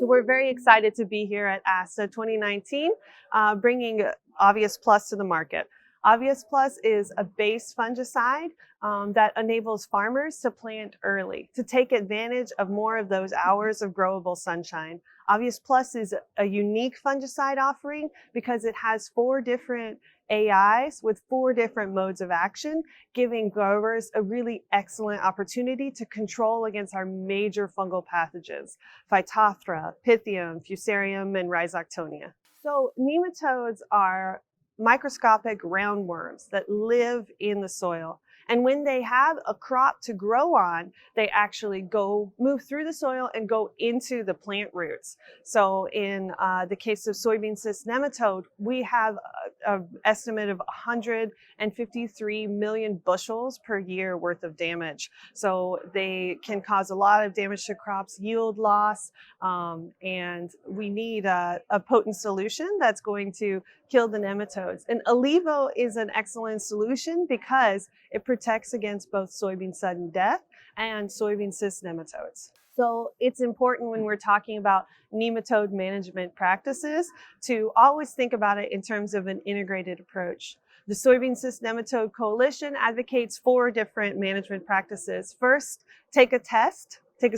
So we're very excited to be here at ASTA 2019, bringing Obvious Plus to the market. Obvious Plus is a base fungicide that enables farmers to plant early, to take advantage of more of those hours of growable sunshine. Obvious Plus is a unique fungicide offering because it has 4 different AIs with 4 different modes of action, giving growers a really excellent opportunity to control against our major fungal pathogens, Phytophthora, Pythium, Fusarium, and Rhizoctonia. So nematodes are microscopic roundworms that live in the soil. And when they have a crop to grow on, they actually move through the soil and go into the plant roots. So in the case of soybean cyst nematode, we have an estimate of 153 million bushels per year worth of damage. So they can cause a lot of damage to crops, yield loss, and we need a potent solution that's going to kill the nematodes. And Alivo is an excellent solution because it protects against both soybean sudden death and soybean cyst nematodes. So it's important when we're talking about nematode management practices to always think about it in terms of an integrated approach. The Soybean Cyst Nematode Coalition advocates 4 different management practices. First, take a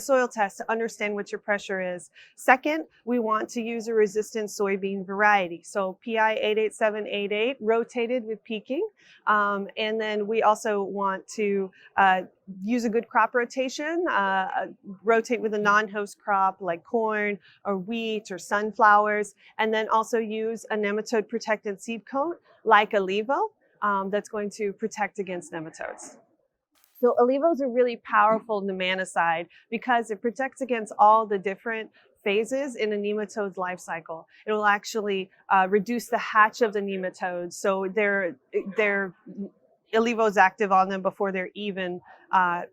soil test to understand what your pressure is. Second, we want to use a resistant soybean variety. So PI 88788 rotated with peaking. And then we also want to use a good crop rotation, rotate with a non-host crop like corn or wheat or sunflowers, and then also use a nematode protectant seed coat like Alivo that's going to protect against nematodes. So Alivo is a really powerful nematicide because it protects against all the different phases in a nematode's life cycle. It will actually reduce the hatch of the nematodes, so Alivo is active on them before they're even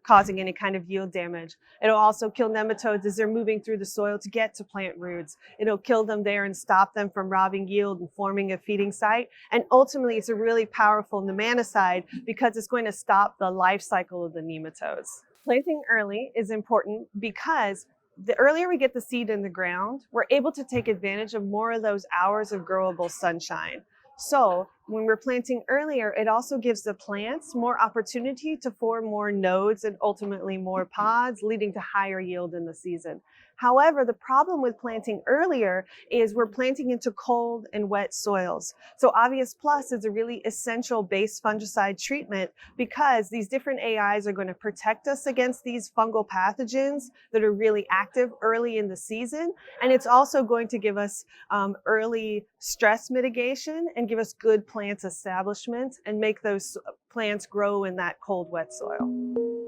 causing any kind of yield damage. It'll also kill nematodes as they're moving through the soil to get to plant roots. It'll kill them there and stop them from robbing yield and forming a feeding site. And ultimately, it's a really powerful nematicide because it's going to stop the life cycle of the nematodes. Planting early is important because the earlier we get the seed in the ground, we're able to take advantage of more of those hours of growable sunshine. So when we're planting earlier, it also gives the plants more opportunity to form more nodes and ultimately more pods, leading to higher yield in the season. However, the problem with planting earlier is we're planting into cold and wet soils. So Obvious Plus is a really essential base fungicide treatment because these different AIs are going to protect us against these fungal pathogens that are really active early in the season. And it's also going to give us early stress mitigation and give us good plant establishment and make those plants grow in that cold, wet soil.